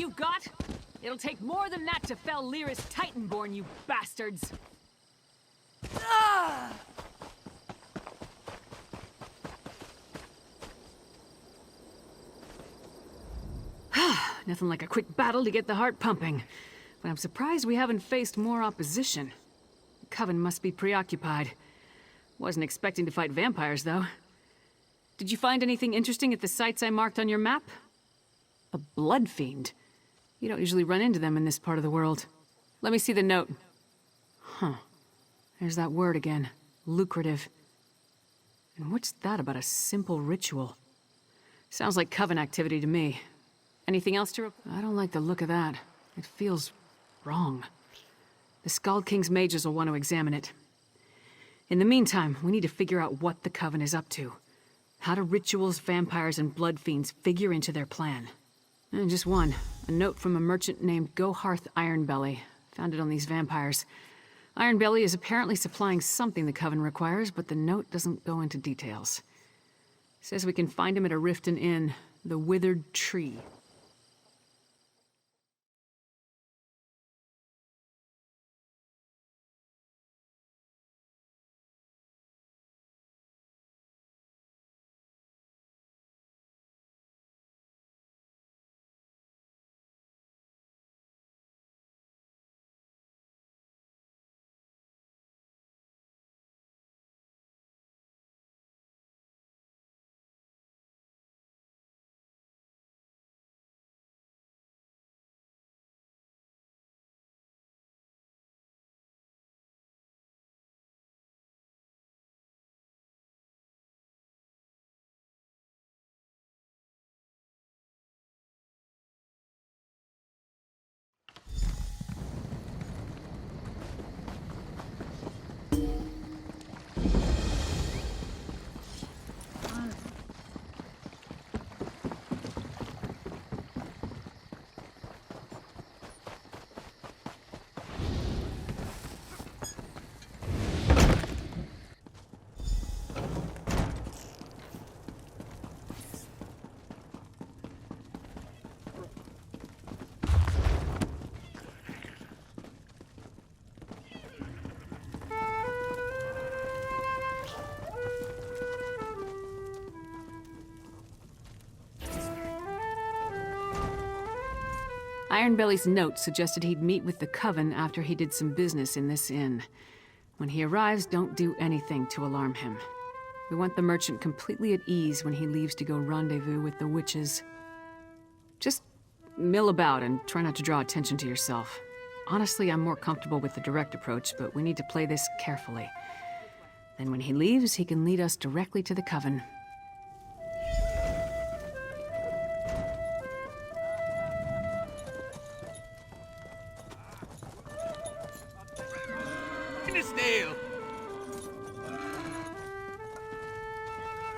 you got? It'll take more than that to fell Lyra's Titanborn, you bastards! Ah! Nothing like a quick battle to get the heart pumping. But I'm surprised we haven't faced more opposition. The Coven must be preoccupied. Wasn't expecting to fight vampires, though. Did you find anything interesting at the sites I marked on your map? A blood fiend? You don't usually run into them in this part of the world. Let me see the note. Huh. There's that word again. Lucrative. And what's that about a simple ritual? Sounds like Coven activity to me. Anything else to report? I don't like the look of that. It feels wrong. The Skald King's mages will want to examine it. In the meantime, we need to figure out what the Coven is up to. How do rituals, vampires, and blood fiends figure into their plan? And just one. A note from a merchant named Goharth Ironbelly. Found it on these vampires. Ironbelly is apparently supplying something the Coven requires, but the note doesn't go into details. Says we can find him at a Riften Inn, the Withered Tree. Ironbelly's note suggested he'd meet with the Coven after he did some business in this inn. When he arrives, don't do anything to alarm him. We want the merchant completely at ease when he leaves to go rendezvous with the witches. Just mill about and try not to draw attention to yourself. Honestly, I'm more comfortable with the direct approach, but we need to play this carefully. Then when he leaves, he can lead us directly to the Coven.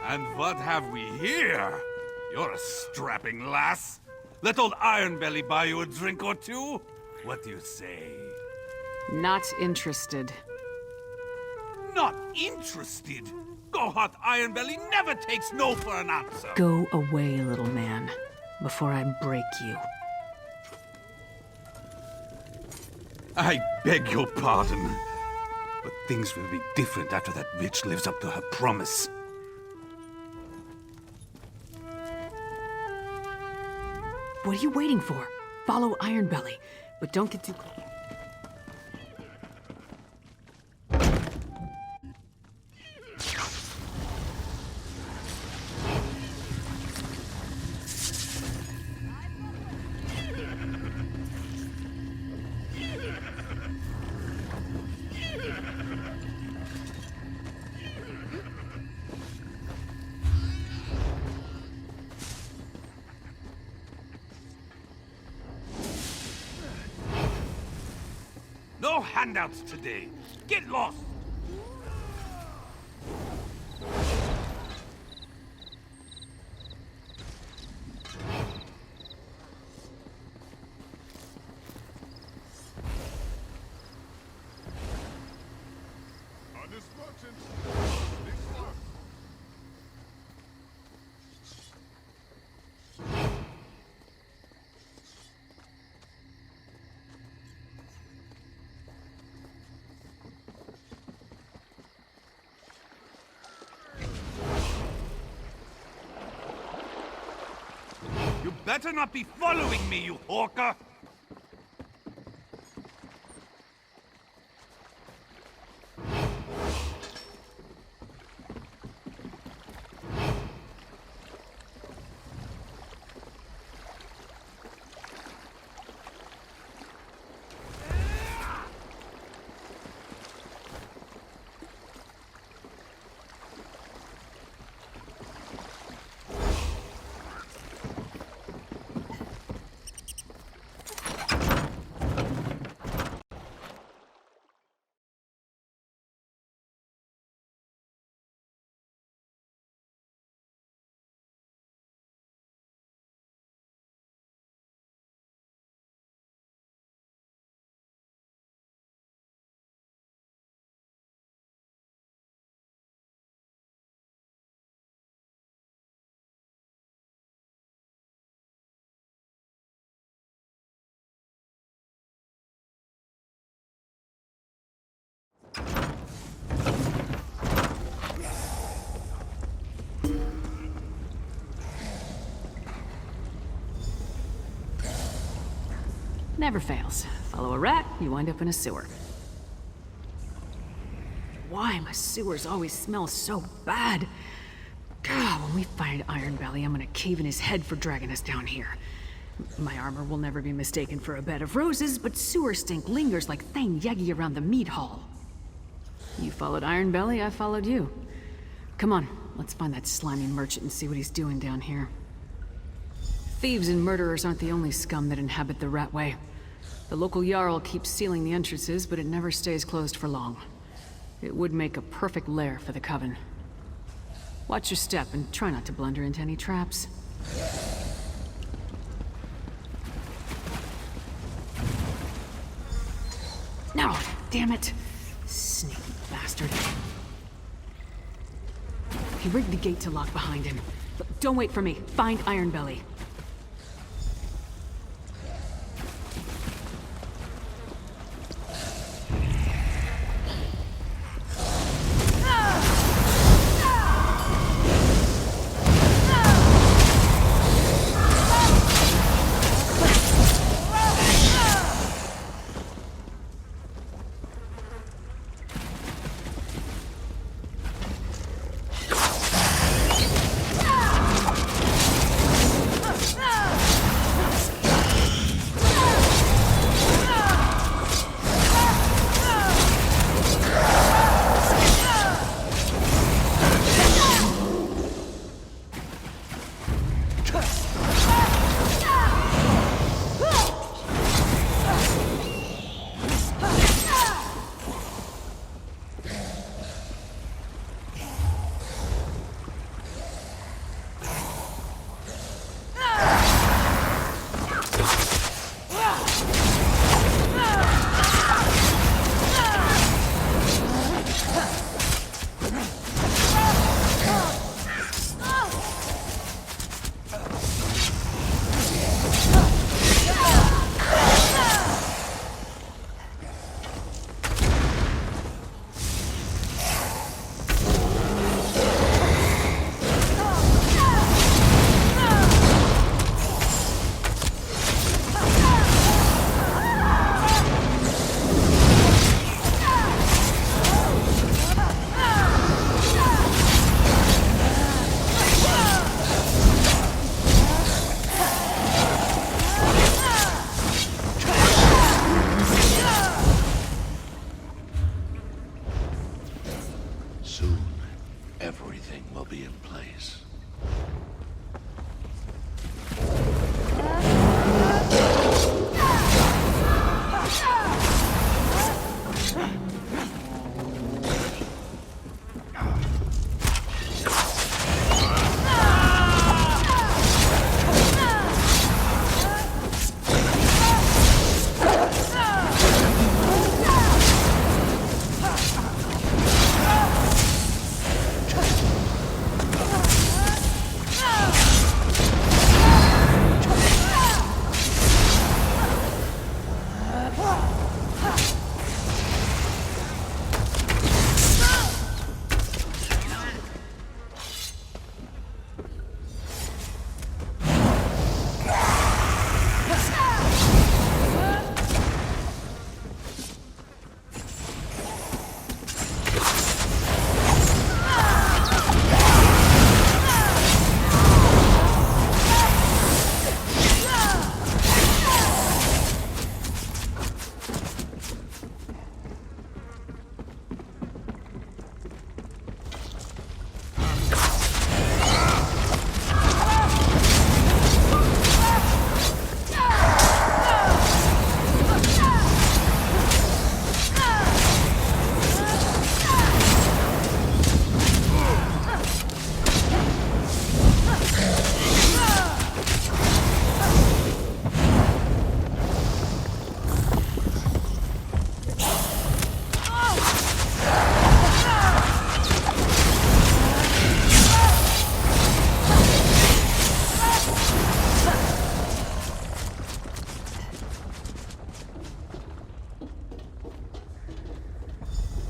And what have we here? You're a strapping lass. Let old Ironbelly buy you a drink or two? What do you say? Not interested. Not interested? Goharth Ironbelly never takes no for an answer. Go away, little man, before I break you. I beg your pardon, but things will be different after that bitch lives up to her promise. What are you waiting for? Follow Ironbelly, but don't get too close. No handouts today. Get lost! Better not be following me, you hawker! Never fails. Follow a rat, you wind up in a sewer. Why my sewers always smell so bad? God, when we find Iron Belly, I'm gonna cave in his head for dragging us down here. My armor will never be mistaken for a bed of roses, but sewer stink lingers like Thane Yegi around the mead hall. You followed Iron Belly, I followed you. Come on, let's find that slimy merchant and see what he's doing down here. Thieves and murderers aren't the only scum that inhabit the Ratway. The local Jarl keeps sealing the entrances, but it never stays closed for long. It would make a perfect lair for the Coven. Watch your step and try not to blunder into any traps. No, damn it! Sneaky bastard. He rigged the gate to lock behind him. But don't wait for me. Find Iron Belly.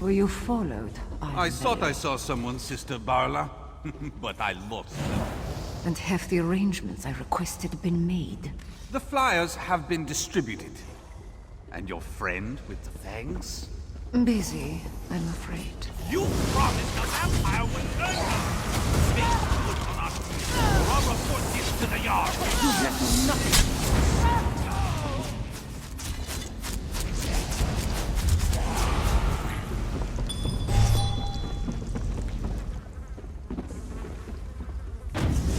Were you followed? I thought I saw someone, Sister Barla, but I lost them. And have the arrangements I requested been made? The flyers have been distributed. And your friend with the fangs? Busy, I'm afraid. You promised the vampire would turn up! Make good on us, or I'll report this to the yard! You have done nothing!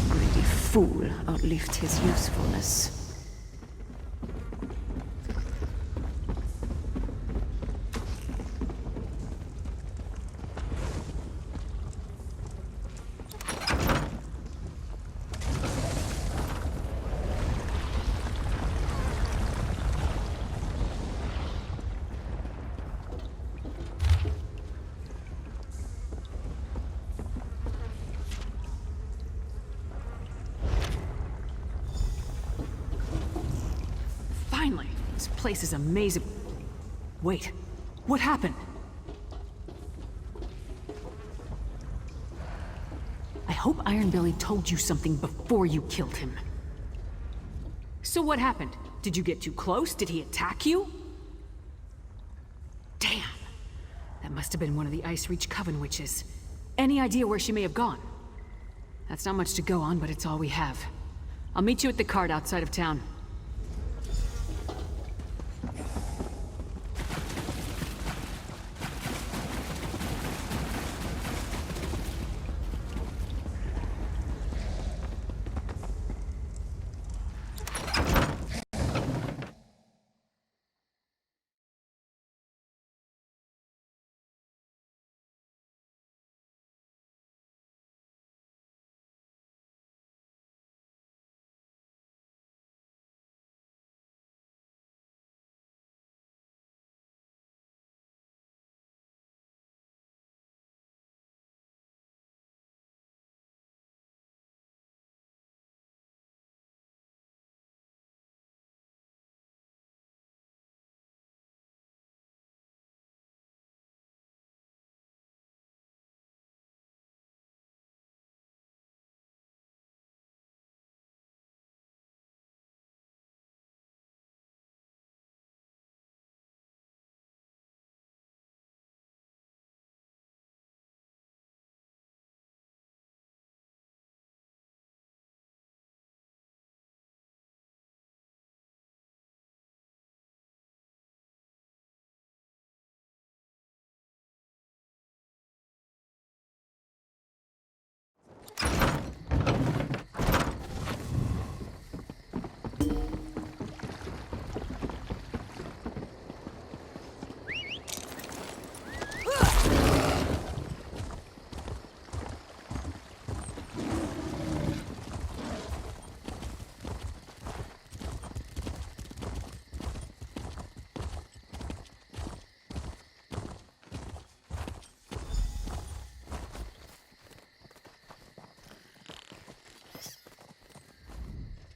Greedy fool outlived his usefulness. Finally! This place is amazing. Wait, what happened? I hope Ironbelly told you something before you killed him. So what happened? Did you get too close? Did he attack you? Damn! That must have been one of the Ice Reach Coven witches. Any idea where she may have gone? That's not much to go on, but it's all we have. I'll meet you at the cart outside of town.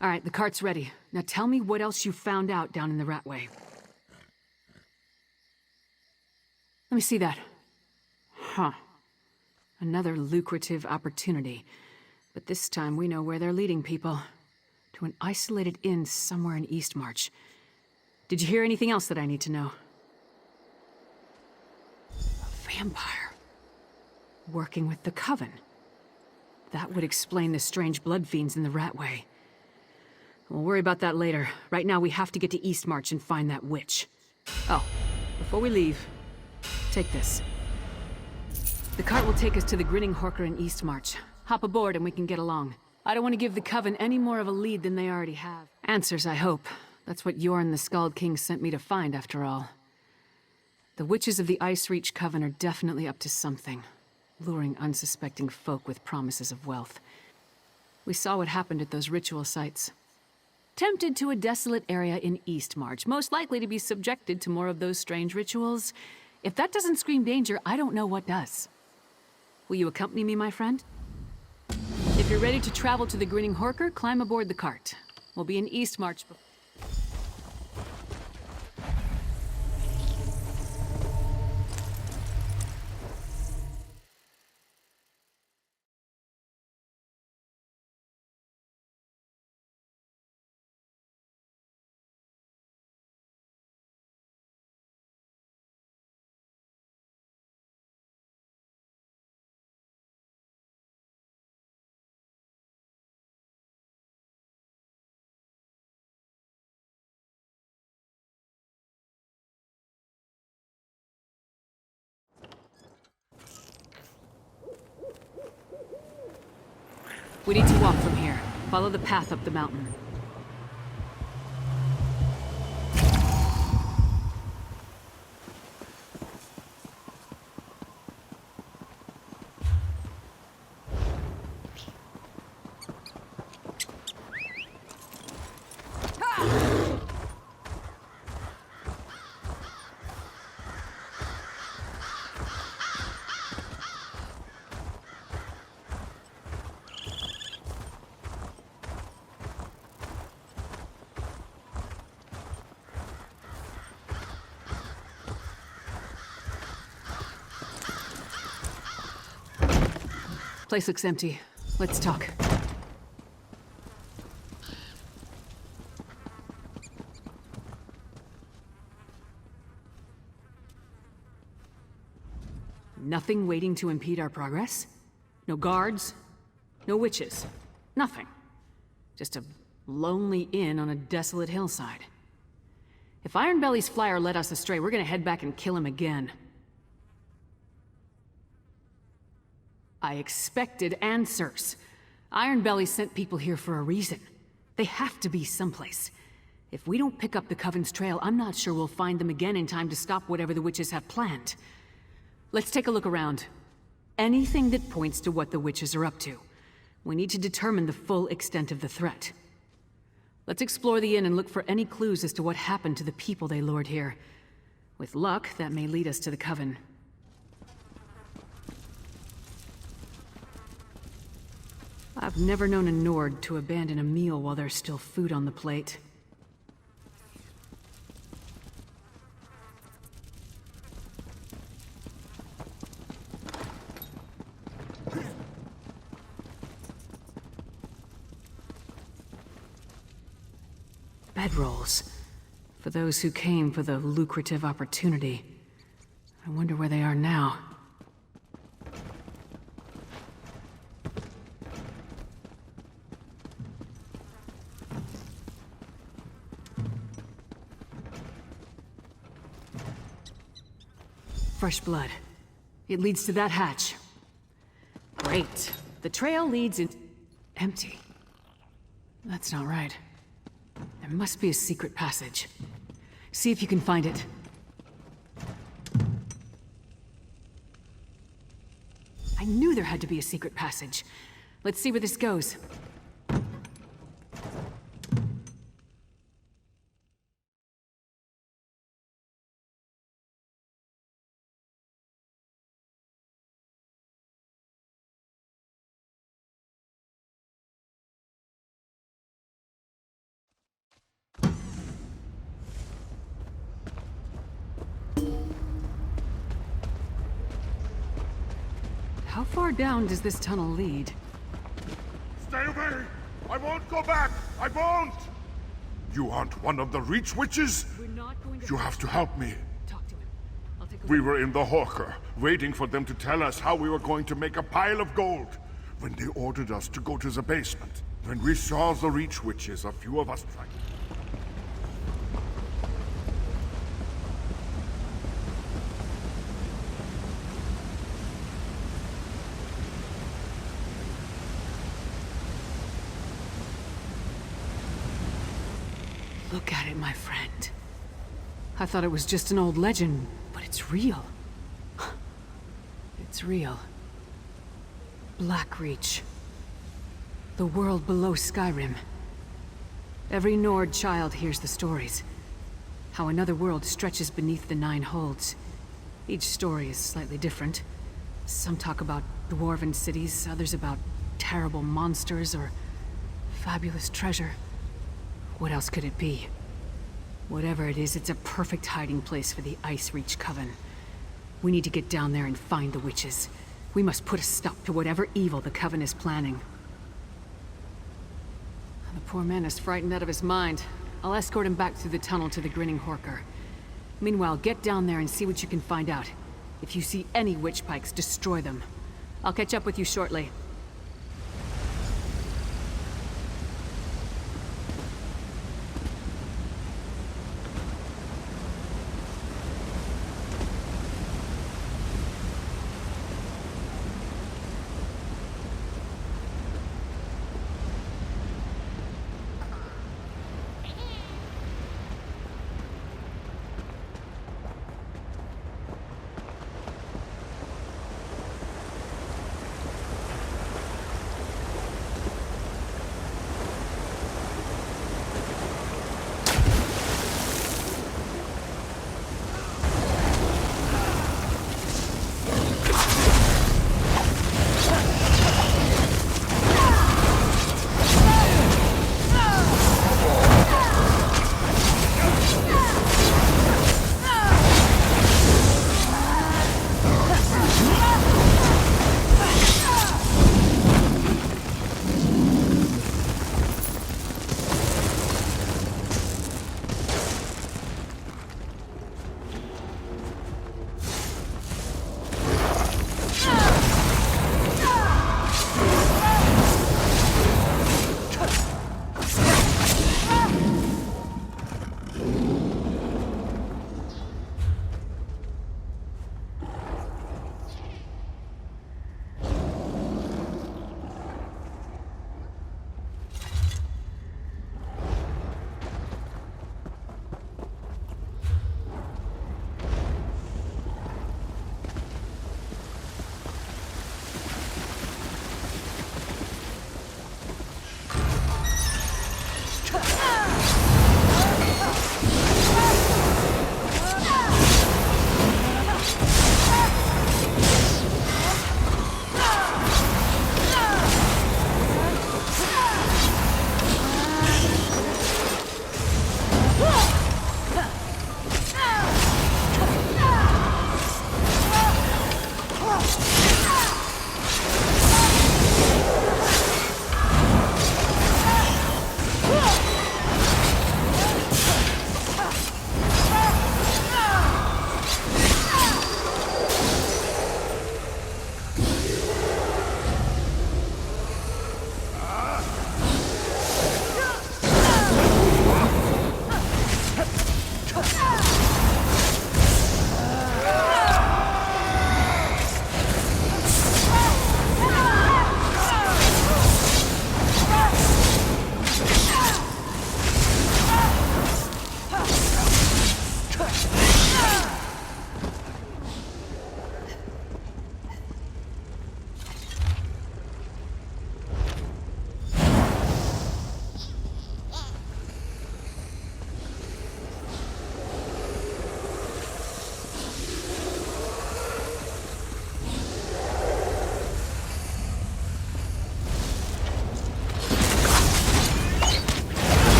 All right, the cart's ready. Now tell me what else you found out down in the Ratway. Let me see that. Huh. Another lucrative opportunity. But this time we know where they're leading people. To an isolated inn somewhere in Eastmarch. Did you hear anything else that I need to know? A vampire. Working with the Coven. That would explain the strange blood fiends in the Ratway. We'll worry about that later. Right now we have to get to Eastmarch and find that witch. Oh, before we leave, take this. The cart will take us to the Grinning Horker in Eastmarch. Hop aboard and we can get along. I don't want to give the Coven any more of a lead than they already have. Answers, I hope. That's what Yorn the Skald King sent me to find, after all. The witches of the Ice Reach Coven are definitely up to something. Luring unsuspecting folk with promises of wealth. We saw what happened at those ritual sites. Tempted to a desolate area in Eastmarch, most likely to be subjected to more of those strange rituals. If that doesn't scream danger, I don't know what does. Will you accompany me, my friend? If you're ready to travel to the Grinning Horker, climb aboard the cart. We'll be in Eastmarch before... We need to walk from here. Follow the path up the mountain. Place looks empty. Let's talk. Nothing waiting to impede our progress? No guards? No witches? Nothing. Just a lonely inn on a desolate hillside. If Ironbelly's flyer led us astray, we're gonna head back and kill him again. I expected answers. Ironbelly sent people here for a reason. They have to be someplace. If we don't pick up the Coven's trail, I'm not sure we'll find them again in time to stop whatever the witches have planned. Let's take a look around. Anything that points to what the witches are up to. We need to determine the full extent of the threat. Let's explore the inn and look for any clues as to what happened to the people they lured here. With luck, that may lead us to the Coven. I've never known a Nord to abandon a meal while there's still food on the plate. Bedrolls. For those who came for the lucrative opportunity. I wonder where they are now. Fresh blood. It leads to that hatch. Great. The trail leads in... empty. That's not right. There must be a secret passage. See if you can find it. I knew there had to be a secret passage. Let's see where this goes. How far down does this tunnel lead? Stay away! I won't go back! I won't! You aren't one of the Reach Witches? We're not going to... You have to help me. Talk to him. I'll take a We look. were in the Hawker, waiting for them to tell us how we were going to make a pile of gold, when they ordered us to go to the basement. When we saw the Reach Witches, a few of us tried... Look at it, my friend. I thought it was just an old legend, but it's real. It's real. Blackreach. The world below Skyrim. Every Nord child hears the stories. How another world stretches beneath the Nine Holds. Each story is slightly different. Some talk about dwarven cities, others about terrible monsters or fabulous treasure. What else could it be? Whatever it is, it's a perfect hiding place for the Ice Reach Coven. We need to get down there and find the witches. We must put a stop to whatever evil the Coven is planning. The poor man is frightened out of his mind. I'll escort him back through the tunnel to the Grinning Horker. Meanwhile, get down there and see what you can find out. If you see any witch pikes, destroy them. I'll catch up with you shortly.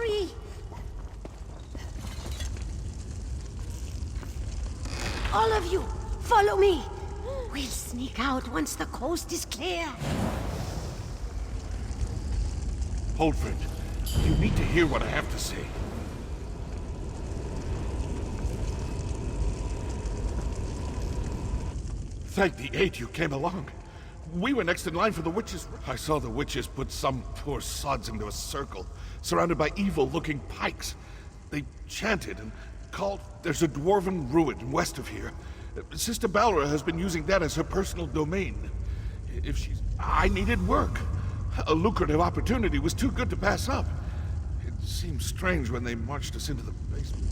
free! All of you, follow me! We'll sneak out once the coast is clear. Hold, friend. You need to hear what I have to say. Thank the eight you came along. We were next in line for the witches. I saw the witches put some poor sods into a circle, surrounded by evil-looking pikes. They chanted and called... There's a dwarven ruin west of here. Sister Balra has been using that as her personal domain. If she's... I needed work. A lucrative opportunity was too good to pass up. It seemed strange when they marched us into the basement.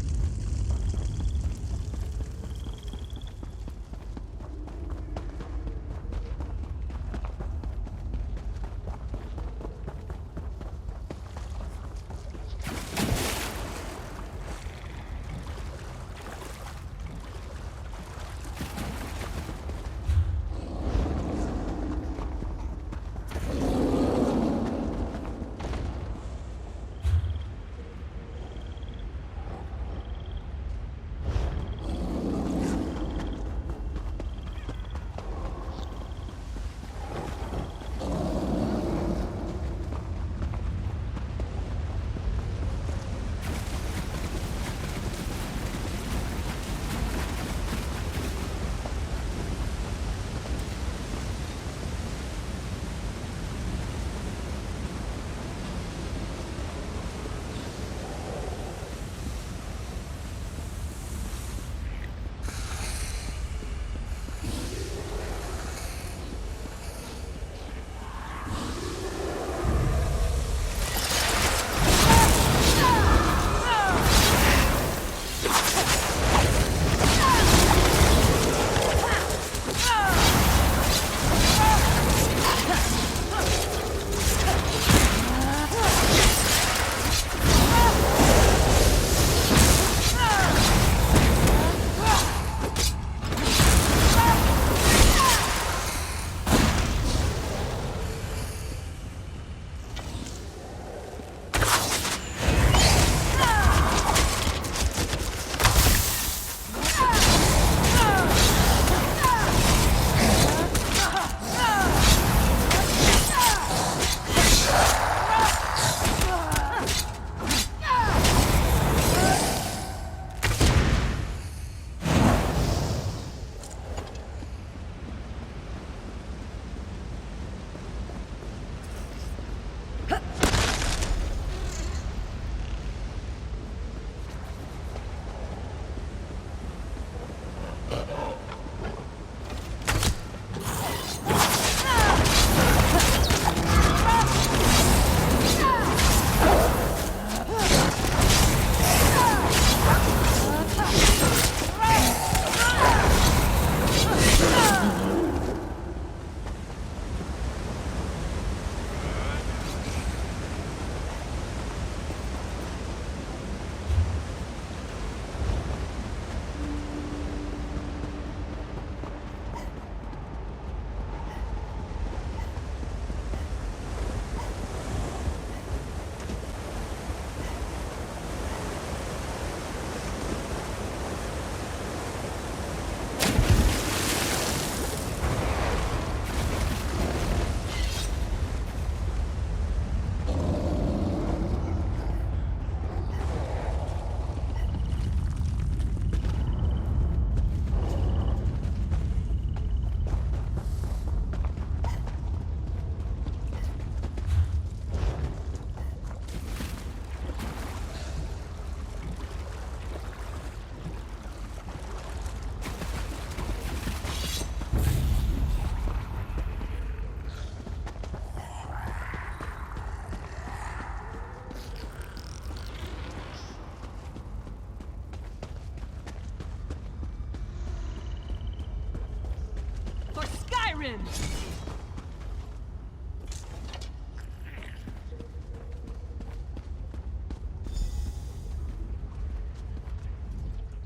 Siren!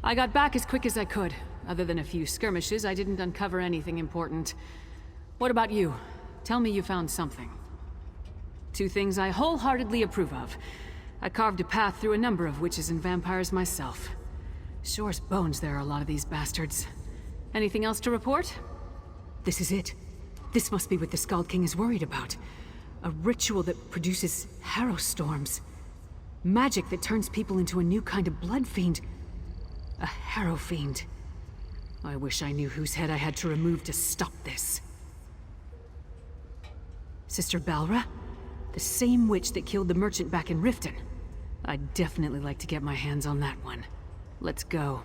I got back as quick as I could. Other than a few skirmishes, I didn't uncover anything important. What about you? Tell me you found something. Two things I wholeheartedly approve of. I carved a path through a number of witches and vampires myself. Sure as bones there are a lot of these bastards. Anything else to report? This is it. This must be what the Skald King is worried about. A ritual that produces harrow storms. Magic that turns people into a new kind of blood fiend. A harrow fiend. I wish I knew whose head I had to remove to stop this. Sister Balra? The same witch that killed the merchant back in Riften. I'd definitely like to get my hands on that one. Let's go.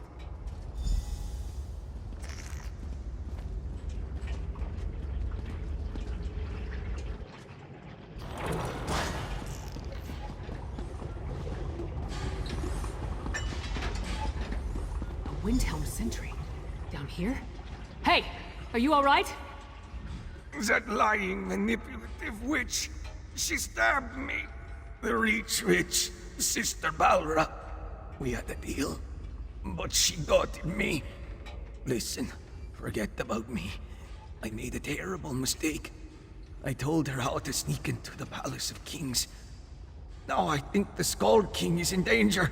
A Windhelm sentry. Down here? Hey! Are you alright? That lying, manipulative witch. She stabbed me. The Reach Witch, Sister Balra. We had a deal, but she doubted me. Listen, forget about me. I made a terrible mistake. I told her how to sneak into the Palace of Kings. Now I think the Skald King is in danger.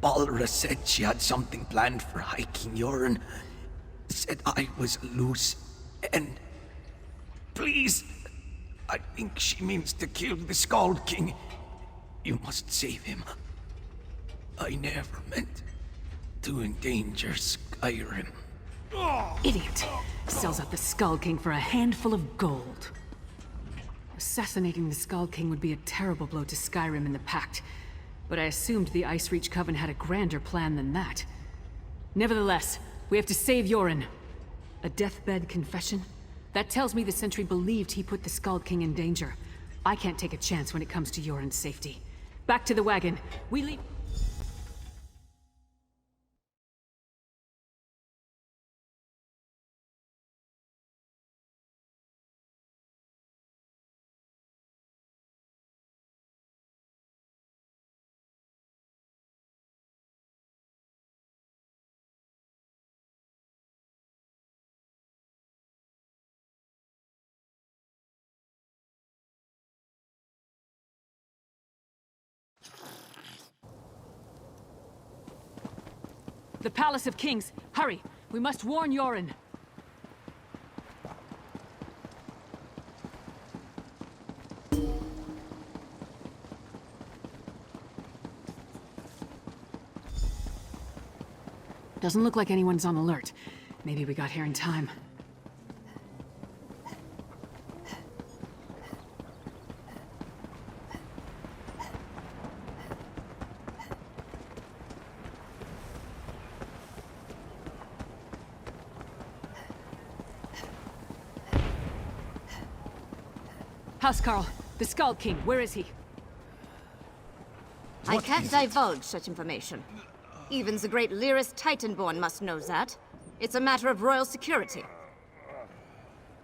Balra said she had something planned for High King Yoren. Said I was a loose end. Please, I think she means to kill the Skald King. You must save him. I never meant to endanger Skyrim. Idiot! Sells out the Skald King for a handful of gold. Assassinating the Skald King would be a terrible blow to Skyrim and the Pact, but I assumed the Ice Reach Coven had a grander plan than that. Nevertheless, we have to save Yoren. A deathbed confession? That tells me the sentry believed he put the Skald King in danger. I can't take a chance when it comes to Yoren's safety. Back to the wagon. We leave... The Palace of Kings! Hurry! We must warn Yoren! Doesn't look like anyone's on alert. Maybe we got here in time. Housecarl, the Skald King, where is he? I can't divulge such information. Even the great Lyrist Titanborn must know that. It's a matter of royal security.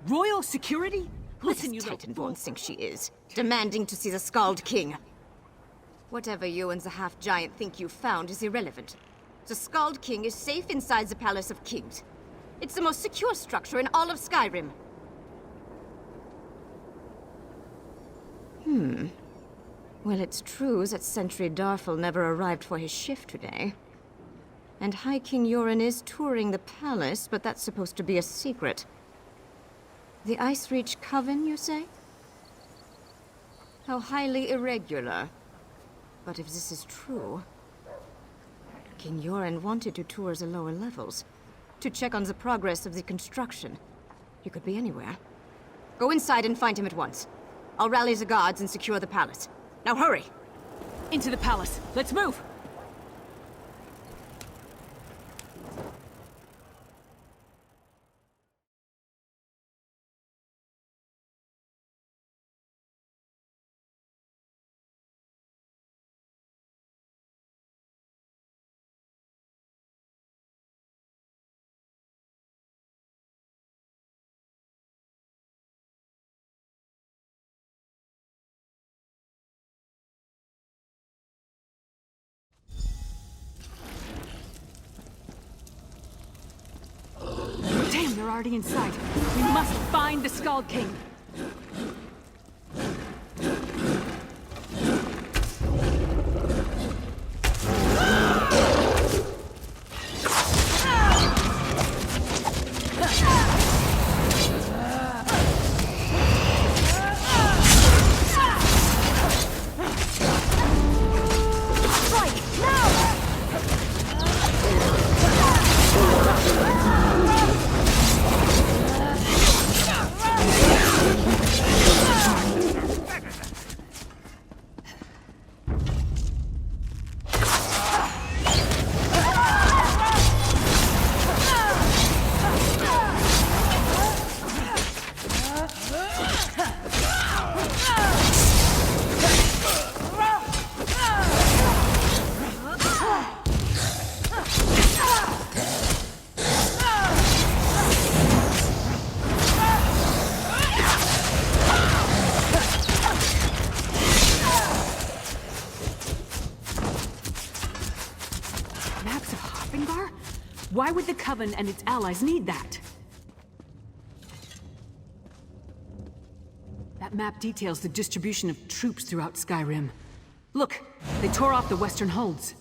Royal security? Listen, you Who little does fool. Titanborn think she is? Demanding to see the Skald King. Whatever you and the half-giant think you found is irrelevant. The Skald King is safe inside the Palace of Kings. It's the most secure structure in all of Skyrim. Well, it's true that Sentry Darfel never arrived for his shift today. And High King Yoren is touring the palace, but that's supposed to be a secret. The Ice Reach Coven, you say? How highly irregular. But if this is true... King Yoren wanted to tour the lower levels, to check on the progress of the construction. He could be anywhere. Go inside and find him at once. I'll rally the guards and secure the palace. Now hurry! Into the palace. Let's move! Damn, they're already inside. We must find the Skald King. Why would the Coven and its allies need that? That map details the distribution of troops throughout Skyrim. Look, they tore off the western holds.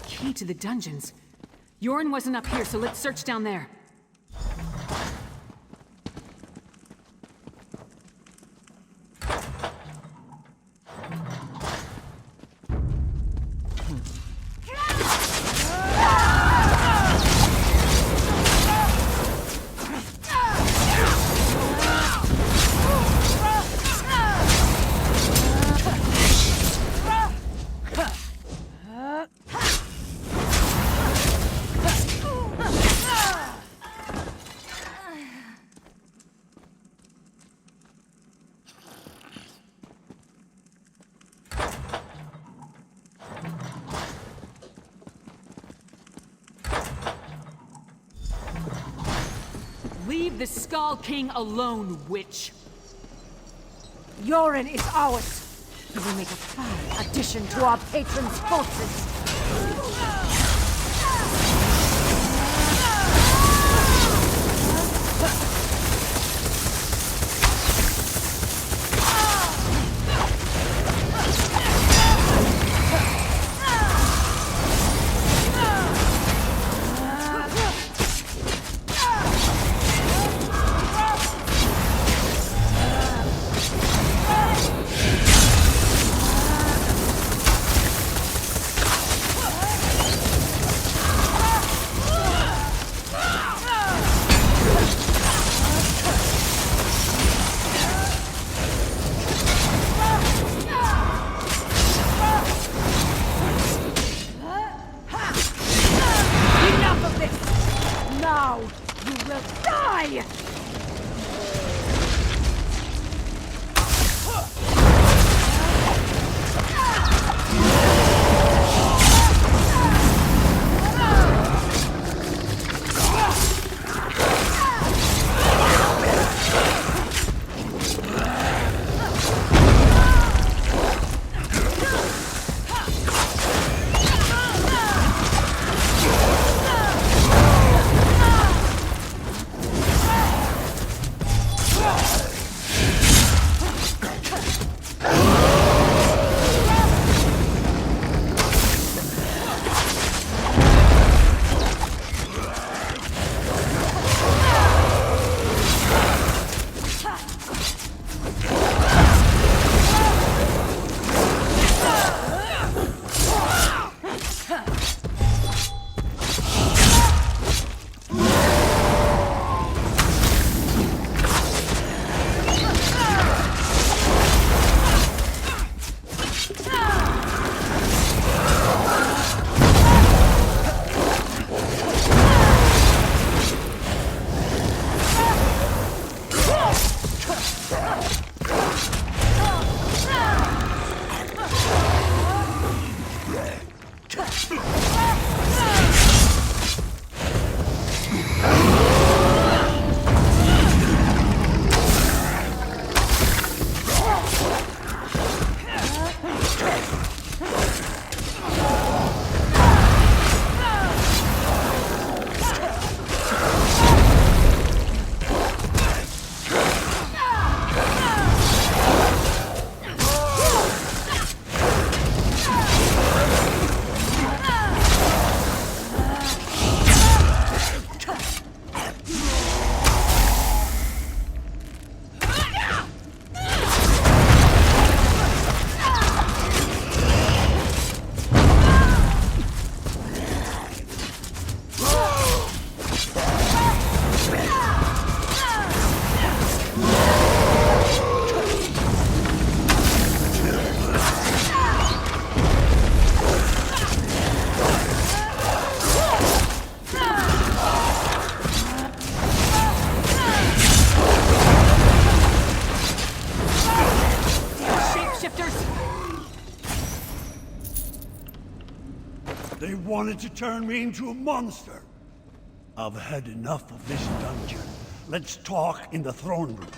Key to the dungeons. Yorin wasn't up here, so let's search down there. Leave the Skull King alone, witch! Yorin is ours. He will make a fine addition to our patron's forces. die! They wanted to turn me into a monster. I've had enough of this dungeon. Let's talk in the throne room.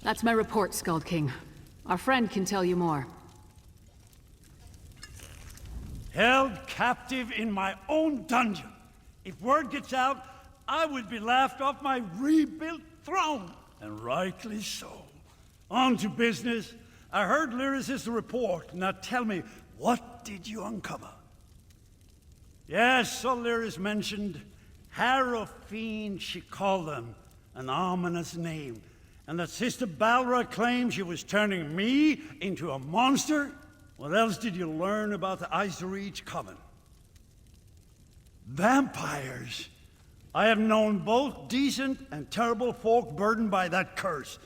That's my report, Skald King. Our friend can tell you more. Held captive in my own dungeon. If word gets out, I would be laughed off my rebuilt throne. And rightly so. On to business. I heard Lyris' report. Now tell me, what did you uncover? Yes, so Lyris mentioned Harrow Fiend, she called them. An ominous name. And that Sister Balra claims she was turning me into a monster? What else did you learn about the Ice-Reach Coven? Vampires. I have known both decent and terrible folk burdened by that curse.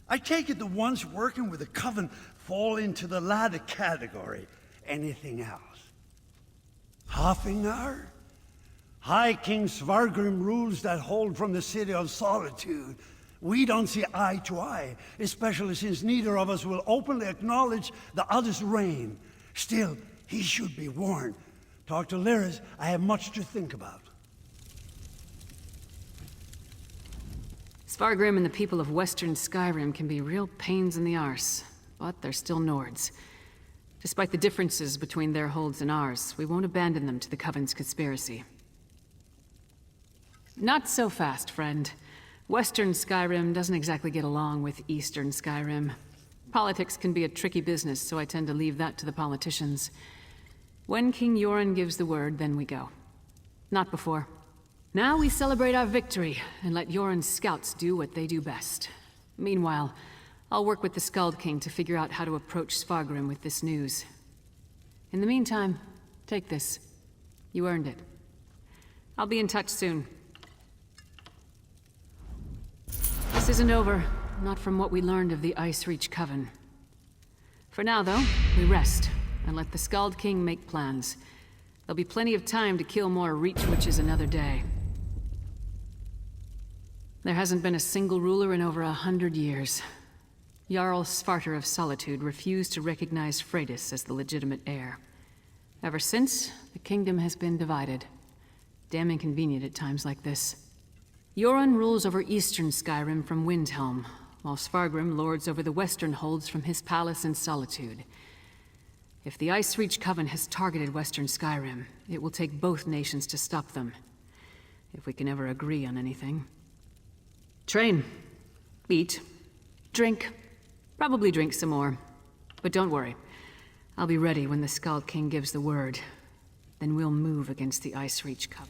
I take it the ones working with the Coven fall into the latter category. Anything else? Hafengar? High King Svargrim rules that hold from the City of Solitude. We don't see eye to eye, especially since neither of us will openly acknowledge the other's reign. Still, he should be warned. Talk to Lyris, I have much to think about. Svargrim and the people of Western Skyrim can be real pains in the arse, but they're still Nords. Despite the differences between their holds and ours, we won't abandon them to the Coven's conspiracy. Not so fast, friend. Western Skyrim doesn't exactly get along with Eastern Skyrim. Politics can be a tricky business, so I tend to leave that to the politicians. When King Yoren gives the word, then we go. Not before. Now we celebrate our victory, and let Yoren's scouts do what they do best. Meanwhile, I'll work with the Skald King to figure out how to approach Svargrim with this news. In the meantime, take this. You earned it. I'll be in touch soon. This isn't over, not from what we learned of the Ice Reach Coven. For now, though, we rest, and let the Skald King make plans. There'll be plenty of time to kill more Reach Witches another day. There hasn't been a single ruler in over 100 years. Jarl Svarter of Solitude refused to recognize Freydis as the legitimate heir. Ever since, the kingdom has been divided. Damn inconvenient at times like this. Yoren rules over eastern Skyrim from Windhelm, while Svargrim lords over the western holds from his palace in Solitude. If the Ice Reach Coven has targeted western Skyrim, it will take both nations to stop them. If we can ever agree on anything. Train. Eat. Drink. Probably drink some more. But don't worry. I'll be ready when the Skald King gives the word. Then we'll move against the Ice Reach Coven.